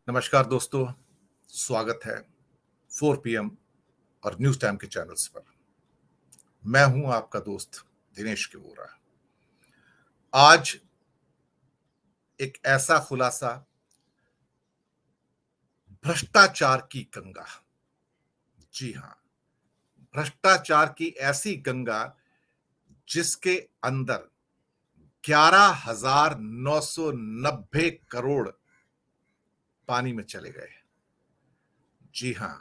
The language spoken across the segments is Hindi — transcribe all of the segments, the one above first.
नमस्कार दोस्तों, स्वागत है 4 पीएम और न्यूज टाइम के चैनल्स पर। मैं हूं आपका दोस्त दिनेश के वोरा। आज एक ऐसा खुलासा, भ्रष्टाचार की गंगा। जी हां, भ्रष्टाचार की ऐसी गंगा जिसके अंदर 11,990 करोड़ पानी में चले गए। जी हां,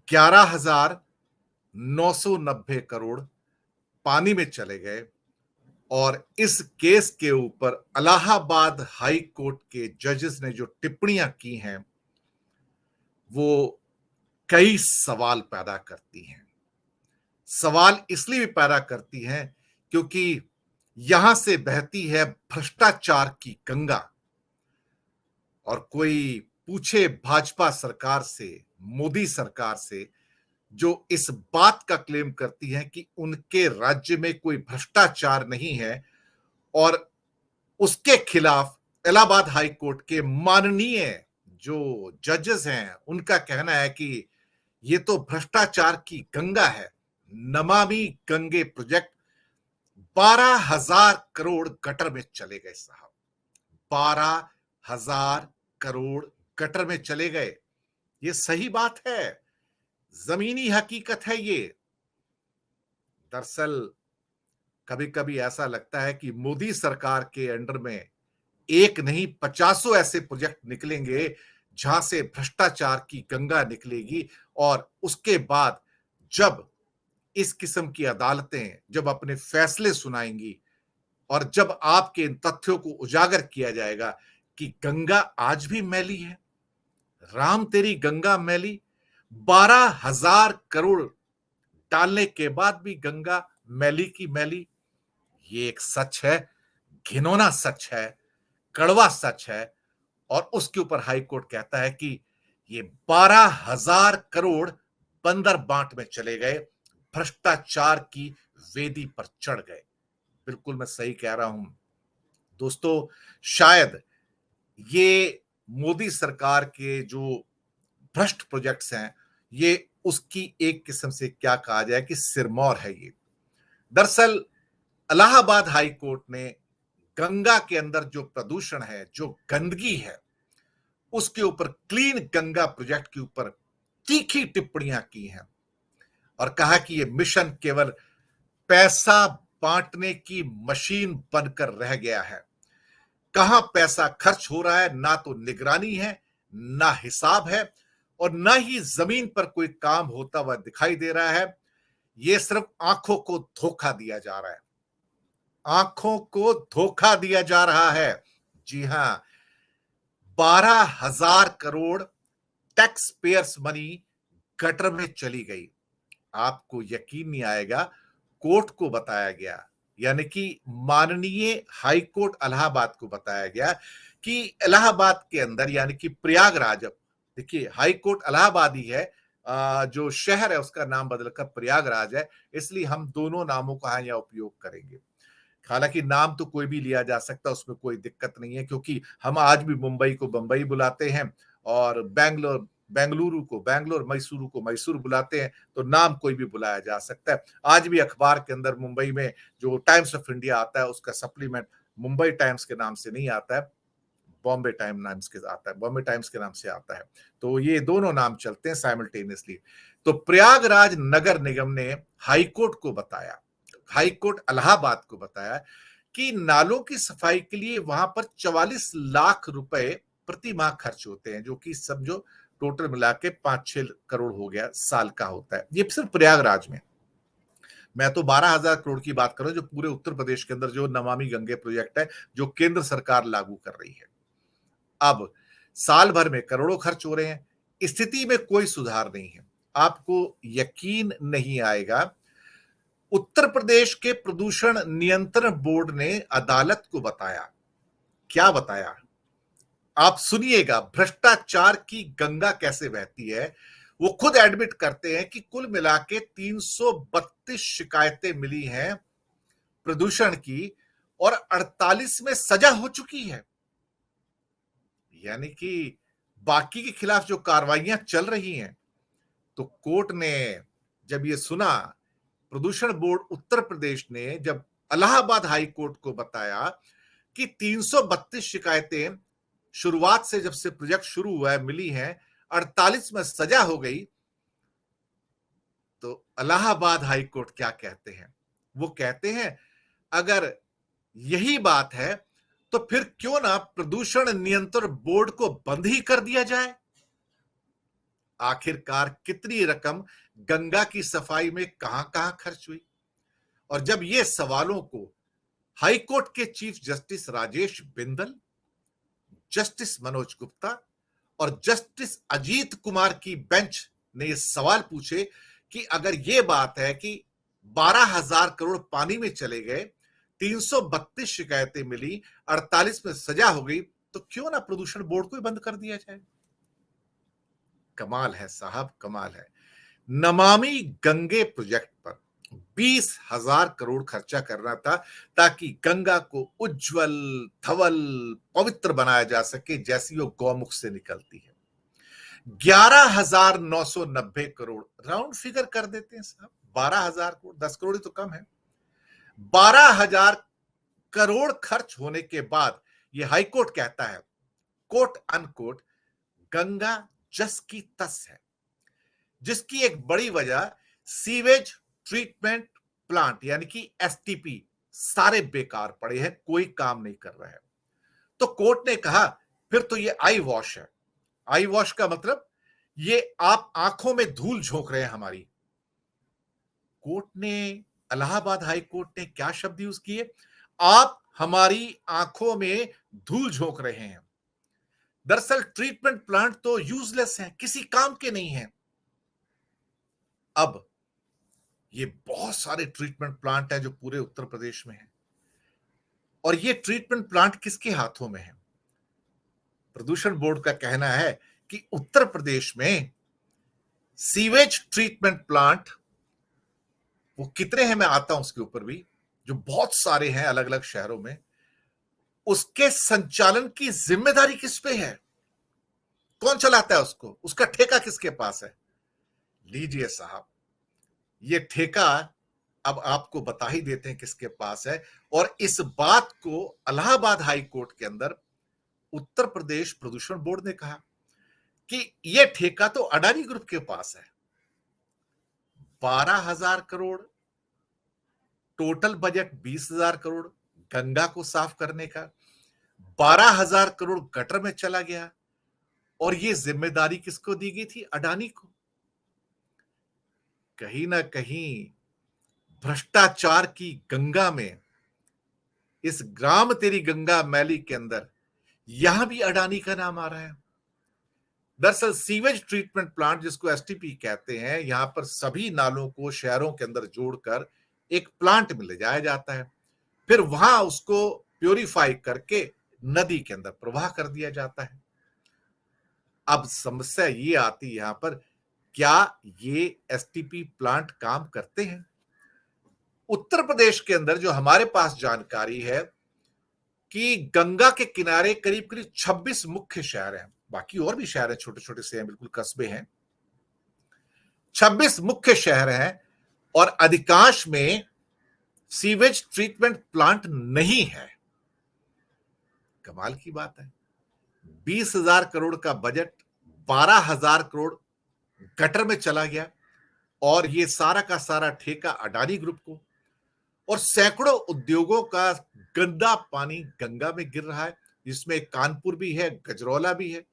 11,990 करोड़ पानी में चले गए। और इस केस के ऊपर इलाहाबाद हाई कोर्ट के जजेस ने जो टिप्पणियां की हैं वो कई सवाल पैदा करती हैं। सवाल इसलिए भी पैदा करती हैं क्योंकि यहां से बहती है भ्रष्टाचार की गंगा। और कोई पूछे भाजपा सरकार से, मोदी सरकार से, जो इस बात का क्लेम करती है कि उनके राज्य में कोई भ्रष्टाचार नहीं है, और उसके खिलाफ इलाहाबाद हाई कोर्ट के माननीय जो जजेस हैं उनका कहना है कि ये तो भ्रष्टाचार की गंगा है। नमामि गंगे प्रोजेक्ट 12,000 करोड़ गटर में चले गए साहब। 12,000 करोड़ गटर में चले गए। ये सही बात है, जमीनी हकीकत है ये। दरअसल कभी कभी ऐसा लगता है कि मोदी सरकार के अंडर में एक नहीं 50 ऐसे प्रोजेक्ट निकलेंगे जहां से भ्रष्टाचार की गंगा निकलेगी। और उसके बाद जब इस किस्म की अदालतें जब अपने फैसले सुनाएंगी और जब आपके इन तथ्यों को उजागर किया जाएगा कि गंगा आज भी मैली है, राम तेरी गंगा मैली, 12,000 करोड़ डालने के बाद भी गंगा मैली की मैली, ये एक सच है, घिनौना सच है, कड़वा सच है। और उसके ऊपर हाई कोर्ट कहता है कि ये 12,000 करोड़ बंदर बांट में चले गए, भ्रष्टाचार की वेदी पर चढ़ गए। बिल्कुल मैं सही कह रहा हूं दोस्तों। शायद ये मोदी सरकार के जो भ्रष्ट प्रोजेक्ट्स हैं, ये उसकी एक किस्म से क्या कहा जाए कि सिरमौर है ये। दरअसल इलाहाबाद हाई कोर्ट ने गंगा के अंदर जो प्रदूषण है, जो गंदगी है, उसके ऊपर क्लीन गंगा प्रोजेक्ट के ऊपर तीखी टिप्पणियां की हैं और कहा कि यह मिशन केवल पैसा बांटने की मशीन बनकर रह गया है। कहां पैसा खर्च हो रहा है ना तो निगरानी है, ना हिसाब है, और ना ही जमीन पर कोई काम होता हुआ दिखाई दे रहा है। यह सिर्फ आंखों को धोखा दिया जा रहा है, आंखों को धोखा दिया जा रहा है। जी हां, 12,000 crore tax payers money gutter में चली गई। आपको यकीन नहीं आएगा, कोर्ट को बताया गया, यानी कि माननीय हाई कोर्ट इलाहाबाद को बताया गया कि इलाहाबाद के अंदर यानी कि प्रयागराज, देखिए हाई कोर्ट इलाहाबाद ही है, जो शहर है उसका नाम बदलकर प्रयागराज है, इसलिए हम दोनों नामों का यहाँ उपयोग करेंगे। हालांकि नाम तो कोई भी लिया जा सकता है, उसमें कोई दिक्कत नहीं है, क्योंकि हम आज भी मुंबई को बंबई बुलाते हैं और बेंगलुरु मैसूरू को मैसूर बुलाते हैं, तो नाम कोई भी बुलाया जा सकता है। आज भी अखबार के अंदर मुंबई में जो टाइम्स ऑफ इंडिया आता है उसका सप्लीमेंट मुंबई टाइम्स के नाम से नहीं आता है, बॉम्बे टाइम्स के नाम से आता है। तो ये दोनों नाम चलते हैं साइमल्टेनियसली। तो प्रयागराज नगर निगम ने हाईकोर्ट को बताया, हाईकोर्ट इलाहाबाद को बताया कि नालों की सफाई के लिए वहां पर 44 लाख रुपए प्रति माह खर्च होते हैं, जो कि समझो टोटल मिला के 5-6 करोड़ हो गया, साल का होता है। ये सिर्फ प्रयागराज में। मैं तो 12,000 करोड़ की बात कर रहा हूं जो पूरे उत्तर प्रदेश के अंदर जो नमामि गंगे प्रोजेक्ट है, जो केंद्र सरकार लागू कर रही है। अब साल भर में करोड़ों खर्च हो रहे हैं, स्थिति में कोई सुधार नहीं है। आपको यकीन नहीं आएगा, उत्तर प्रदेश के प्रदूषण नियंत्रण बोर्ड ने अदालत को बताया, क्या बताया आप सुनिएगा, भ्रष्टाचार की गंगा कैसे बहती है। वो खुद एडमिट करते हैं कि कुल मिला के 332 शिकायतें मिली हैं प्रदूषण की और 48 में सजा हो चुकी है। यानी कि बाकी के खिलाफ जो कार्रवाइयां चल रही हैं, तो कोर्ट ने जब ये सुना, प्रदूषण बोर्ड उत्तर प्रदेश ने जब इलाहाबाद हाई कोर्ट को बताया कि 332 शिकायतें शुरुआत से जब से प्रोजेक्ट शुरू हुआ है मिली हैं, 48 में सजा हो गई, तो इलाहाबाद हाई कोर्ट क्या कहते हैं? वो कहते हैं अगर यही बात है तो फिर क्यों ना प्रदूषण नियंत्रण बोर्ड को बंद ही कर दिया जाए। आखिरकार कितनी रकम गंगा की सफाई में कहां कहां खर्च हुई। और जब ये सवालों को हाईकोर्ट के chief justice Rajesh Bindal, justice Manoj Gupta और जस्टिस अजीत कुमार की बेंच ने ये सवाल पूछे कि अगर ये बात है कि 12,000 करोड़ पानी में चले गए, 332 शिकायतें मिली, 48 में सजा हो गई, तो क्यों ना प्रदूषण बोर्ड को ही बंद कर दिया जाए। कमाल है साहब, कमाल है। नमामि गंगे प्रोजेक्ट पर 20,000 करोड़ खर्चा करना था ताकि गंगा को उज्जवल, धवल, पवित्र बनाया जा सके जैसी वो गौमुख से निकलती है। 11,990 करोड़ राउंड फिगर कर देते हैं साहब, 12,000 करोड़, 10 करोड़ ही तो कम है। 12,000 करोड़ खर्च होने के बाद ये हाईकोर्ट कहता है, कोट अनकोट, गंगा जस की तस है, जिसकी एक बड़ी वजह सीवेज ट्रीटमेंट प्लांट यानी कि एसटीपी सारे बेकार पड़े हैं, कोई काम नहीं कर रहा है। तो कोर्ट ने कहा फिर तो ये आई वॉश है। आई वॉश का मतलब ये आप आंखों में धूल झोंक रहे हैं हमारी। कोर्ट ने, इलाहाबाद हाई कोर्ट ने क्या शब्द यूज किए? आप हमारी आंखों में धूल झोंक रहे हैं। दरअसल ट्रीटमेंट प्लांट तो यूजलेस हैं, किसी काम के नहीं हैं। अब ये बहुत सारे ट्रीटमेंट प्लांट हैं जो पूरे उत्तर प्रदेश में हैं, और ये ट्रीटमेंट प्लांट किसके हाथों में है? प्रदूषण बोर्ड का कहना है कि उत्तर प्रदेश में सीवेज ट्रीटमेंट प्लांट, वो कितने हैं मैं आता हूं उसके ऊपर भी, जो बहुत सारे हैं अलग अलग शहरों में, उसके संचालन की जिम्मेदारी किस पे है? कौन चलाता है उसको? उसका ठेका किसके पास है? लीजिए साहब, ये ठेका अब आपको बता ही देते हैं किसके पास है। और इस बात को इलाहाबाद हाई कोर्ट के अंदर उत्तर प्रदेश प्रदूषण बोर्ड ने कहा कि यह ठेका तो अडानी ग्रुप के पास है। 12,000 करोड़, टोटल बजट 20,000 करोड़ गंगा को साफ करने का, 12,000 करोड़ गटर में चला गया, और यह जिम्मेदारी किसको दी गई थी? अडानी को। कहीं ना कहीं भ्रष्टाचार की गंगा में, इस ग्राम तेरी गंगा मैली के अंदर, यहां भी अडानी का नाम आ रहा है। दरअसल सीवेज ट्रीटमेंट प्लांट, जिसको एसटीपी कहते हैं, यहां पर सभी नालों को शहरों के अंदर जोड़कर एक प्लांट में ले जाया जाता है, फिर वहां उसको प्योरीफाई करके नदी के अंदर प्रवाह कर दिया जाता है। अब समस्या ये आती है यहां पर, क्या ये एसटीपी प्लांट काम करते हैं? उत्तर प्रदेश के अंदर जो हमारे पास जानकारी है कि गंगा के किनारे करीब करीब 26 मुख्य शहर हैं, बाकी और भी शहर हैं, छोटे छोटे से हैं, बिल्कुल कस्बे हैं। 26 मुख्य शहर हैं और अधिकांश में सीवेज ट्रीटमेंट प्लांट नहीं है। कमाल की बात है, 20,000 करोड़ का बजट, 12,000 करोड़ गटर में चला गया, और ये सारा का सारा ठेका अडानी ग्रुप को, और सैकड़ों उद्योगों का गंदा पानी गंगा में गिर रहा है, जिसमें कानपुर भी है, गजरौला भी है।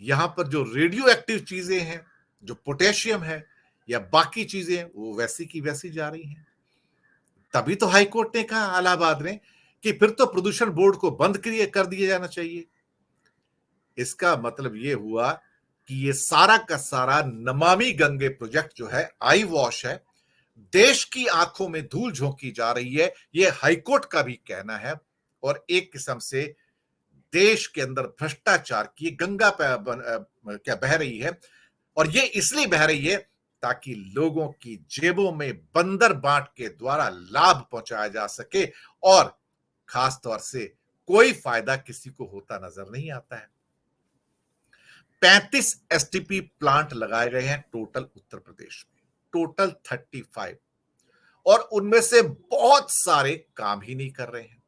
यहां पर जो रेडियो एक्टिव चीजें हैं, जो पोटेशियम है या बाकी चीजें हैं, वो वैसी की वैसी जा रही हैं। तभी तो हाईकोर्ट ने कहा, इलाहाबाद ने, कि फिर तो प्रदूषण बोर्ड को बंद कर दिया जाना चाहिए। इसका मतलब ये हुआ कि ये सारा का सारा नमामि गंगे प्रोजेक्ट जो है, आई वॉश है, देश की आंखों में धूल झोंकी जा रही है, ये हाईकोर्ट का भी कहना है। और एक किस्म से देश के अंदर भ्रष्टाचार की गंगा क्या बह रही है, और ये इसलिए बह रही है ताकि लोगों की जेबों में बंदर बांट के द्वारा लाभ पहुंचाया जा सके, और खास तौर से कोई फायदा किसी को होता नजर नहीं आता है। 35 एसटीपी प्लांट लगाए गए हैं टोटल उत्तर प्रदेश में, टोटल 35, और उनमें से बहुत सारे काम ही नहीं कर रहे हैं।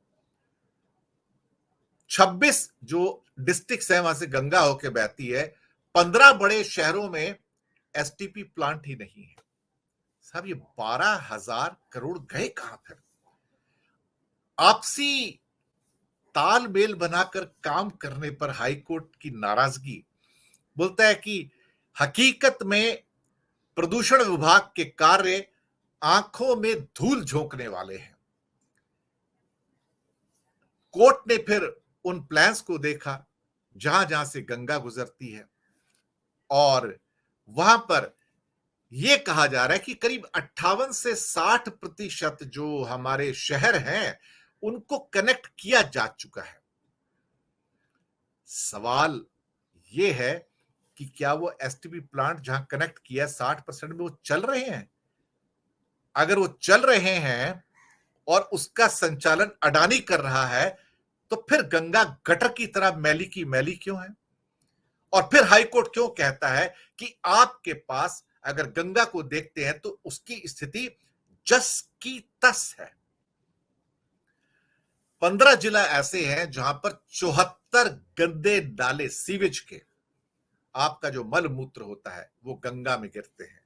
26 जो डिस्ट्रिक्ट्स हैं, वहां से गंगा होकर बहती है, 15 बड़े शहरों में एसटीपी प्लांट ही नहीं है। साहब, ये 12,000 करोड़ गए कहां फिर? आपसी तालमेल बनाकर काम करने पर हाईकोर्ट की नाराजगी। बोलता है कि हकीकत में प्रदूषण विभाग के कार्य आंखों में धूल झोंकने वाले हैं। कोर्ट ने फिर उन प्लान्स को देखा जहां जहां से गंगा गुजरती है, और वहां पर यह कहा जा रहा है कि करीब 58 से 60% जो हमारे शहर हैं उनको कनेक्ट किया जा चुका है। सवाल यह है कि क्या वो एसटीपी प्लांट जहां कनेक्ट किया 60% में वो चल रहे हैं? अगर वो चल रहे हैं और उसका संचालन अडानी कर रहा है, तो फिर गंगा गटर की तरह मैली की मैली क्यों है? और फिर हाईकोर्ट क्यों कहता है कि आपके पास अगर गंगा को देखते हैं तो उसकी स्थिति जस की तस है। 15 जिला ऐसे हैं जहां पर 74 गंदे नाले सीवेज के, आपका जो मल मूत्र होता है वो गंगा में गिरते हैं।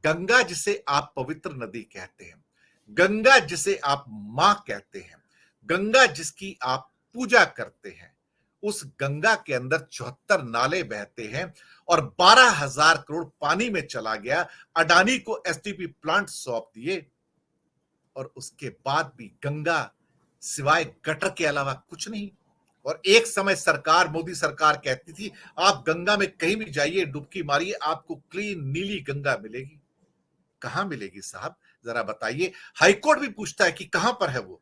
गंगा जिसे आप पवित्र नदी कहते हैं, गंगा जिसे आप मां कहते हैं, गंगा जिसकी आप पूजा करते हैं, उस गंगा के अंदर 74 नाले बहते हैं और 12,000 करोड़ पानी में चला गया। अडानी को एसटीपी प्लांट सौंप दिए और उसके बाद भी गंगा सिवाय गटर के अलावा कुछ नहीं। और एक समय सरकार, मोदी सरकार कहती थी आप गंगा में कहीं भी जाइए, डुबकी मारिए, आपको क्लीन नीली गंगा मिलेगी। कहां मिलेगी साहब, जरा बताइए। हाईकोर्ट भी पूछता है कि कहां पर है वो।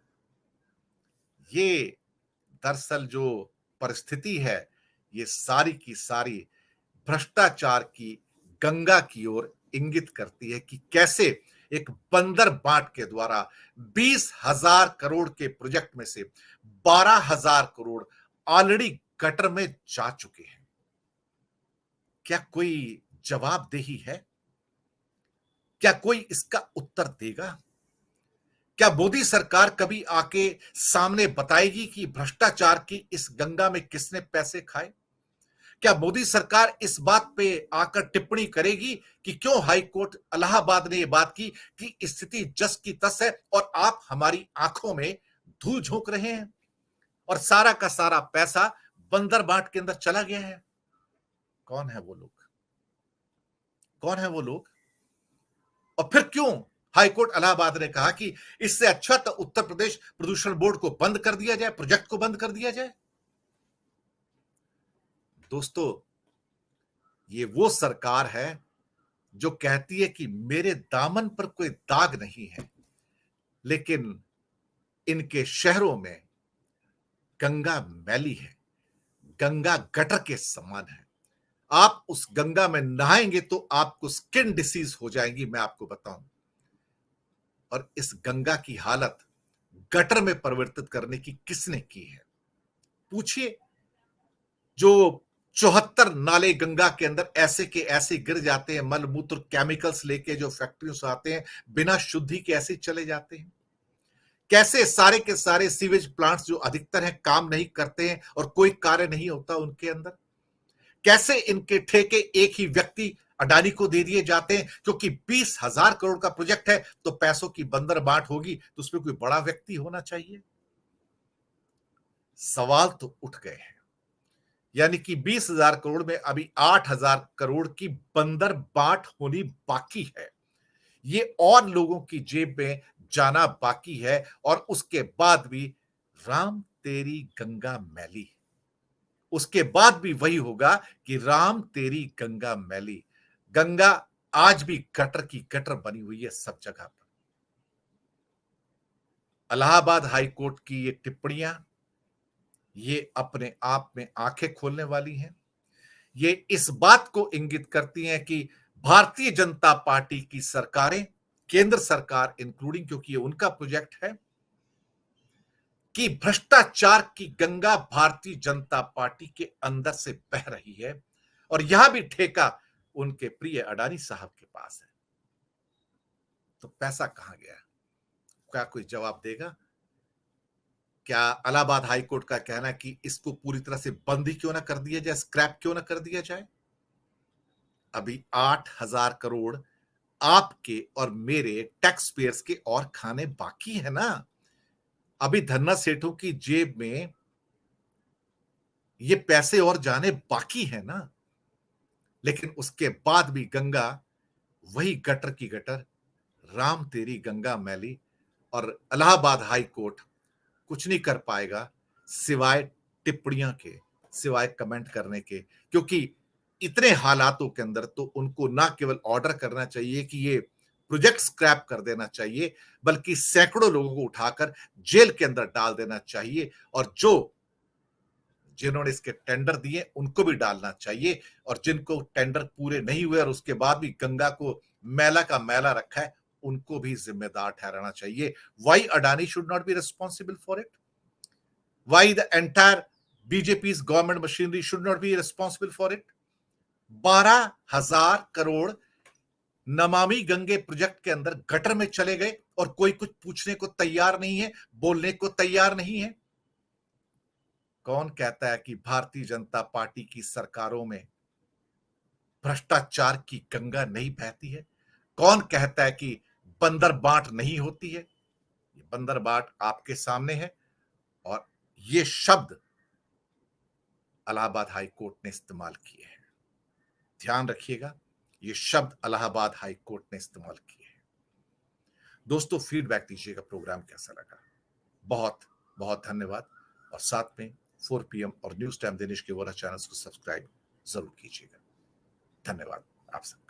ये दरअसल जो परिस्थिति है, ये सारी की सारी भ्रष्टाचार की गंगा की ओर इंगित करती है कि कैसे एक बंदर बाट के द्वारा 20,000 करोड़ के प्रोजेक्ट में से 12,000 करोड़ ऑलरेडी गटर में जा चुके हैं। क्या कोई जवाबदेही है? क्या कोई इसका उत्तर देगा? क्या मोदी सरकार कभी आके सामने बताएगी कि भ्रष्टाचार की इस गंगा में किसने पैसे खाए? क्या मोदी सरकार इस बात पे आकर टिप्पणी करेगी कि क्यों हाई कोर्ट इलाहाबाद ने यह बात की कि स्थिति जस की तस है और आप हमारी आंखों में धूल झोंक रहे हैं और सारा का सारा पैसा बंदर बाट के अंदर चला गया है? कौन है वो लोग? कौन है वो लोग? और फिर क्यों हाईकोर्ट इलाहाबाद ने कहा कि इससे अच्छा तो उत्तर प्रदेश प्रदूषण बोर्ड को बंद कर दिया जाए, प्रोजेक्ट को बंद कर दिया जाए। दोस्तों, ये वो सरकार है जो कहती है कि मेरे दामन पर कोई दाग नहीं है, लेकिन इनके शहरों में गंगा मैली है, गंगा गटर के समान है। आप उस गंगा में नहाएंगे तो आपको स्किन डिसीज हो जाएगी, मैं आपको बताऊं। और इस गंगा की हालत गटर में परिवर्तित करने की किसने की है? पूछिए। जो 74 नाले गंगा के अंदर ऐसे के ऐसे गिर जाते हैं, मल मूत्र केमिकल्स लेके जो फैक्ट्रियों से आते हैं, बिना शुद्धि के ऐसे चले जाते हैं। कैसे सारे के सारे सीवेज प्लांट्स जो अधिकतर हैं काम नहीं करते हैं और कोई कार्य नहीं होता उनके अंदर। कैसे इनके ठेके एक ही व्यक्ति अडानी को दे दिए जाते हैं, क्योंकि 20,000 करोड़ का प्रोजेक्ट है तो पैसों की बंदर बाट होगी, तो उसमें कोई बड़ा व्यक्ति होना चाहिए। सवाल तो उठ गए हैं। यानी कि 20,000 करोड़ में अभी 8,000 करोड़ की बंदर बाट होनी बाकी है। ये और लोगों की जेब में जाना बाकी है, और उसके बाद भी राम तेरी गंगा मैली। उसके बाद भी वही होगा कि राम तेरी गंगा मैली। गंगा आज भी गटर की गटर बनी हुई है सब जगह पर। इलाहाबाद हाई कोर्ट की ये टिप्पणियां, ये अपने आप में आंखें खोलने वाली हैं। ये इस बात को इंगित करती हैं कि भारतीय जनता पार्टी की सरकारें, केंद्र सरकार इंक्लूडिंग, क्योंकि ये उनका प्रोजेक्ट है, कि भ्रष्टाचार की गंगा भारतीय जनता पार्टी के अंदर से बह रही है और यहां भी ठेका उनके प्रिय अडानी साहब के पास है। तो पैसा कहां गया? क्या कोई जवाब देगा? क्या इलाहाबाद हाई कोर्ट का कहना है कि इसको पूरी तरह से बंद ही क्यों ना कर दिया जाए, स्क्रैप क्यों ना कर दिया जाए? अभी 8,000 करोड़ आपके और मेरे टैक्स पेयर्स के और खाने बाकी है ना। अभी धन्ना सेठों की जेब में ये पैसे और जाने बाकी है ना। लेकिन उसके बाद भी गंगा वही गटर की गटर, राम तेरी गंगा मैली, और इलाहाबाद हाई कोर्ट कुछ नहीं कर पाएगा सिवाय टिप्पणियां के, सिवाय कमेंट करने के। क्योंकि इतने हालातों के अंदर तो उनको ना केवल ऑर्डर करना चाहिए कि ये प्रोजेक्ट स्क्रैप कर देना चाहिए, बल्कि सैकड़ों लोगों को उठाकर जेल के अंदर डाल देना चाहिए, और जिन्होंने इसके टेंडर दिए उनको भी डालना चाहिए, और जिनको टेंडर पूरे नहीं हुए और उसके बाद भी गंगा को मैला का मैला रखा है उनको भी जिम्मेदार ठहराना चाहिए। Why Adani should not be responsible for it? Why the entire BJP government machinery should not be responsible for it? 12,000 crore Namami Gange project के अंदर गटर में चले गए और कोई कुछ पूछने को तैयार नहीं है, बोलने को तैयार नहीं है। कौन कहता है कि भारतीय जनता पार्टी की सरकारों में भ्रष्टाचार की गंगा नहीं बहती है? कौन कहता है कि बंदर बाट नहीं होती है? ये बंदर बाट आपके सामने है, और ये शब्द इलाहाबाद हाई कोर्ट ने इस्तेमाल किए हैं। ध्यान रखिएगा, ये शब्द इलाहाबाद हाई कोर्ट ने इस्तेमाल किए हैं। दोस्तों, फीडबैक दीजिएगा, प्रोग्राम कैसा लगा। बहुत बहुत धन्यवाद, और साथ में 4 PM और न्यूज टाइम दिनेश के वोरा चैनल्स को सब्सक्राइब जरूर कीजिएगा। धन्यवाद आप सब।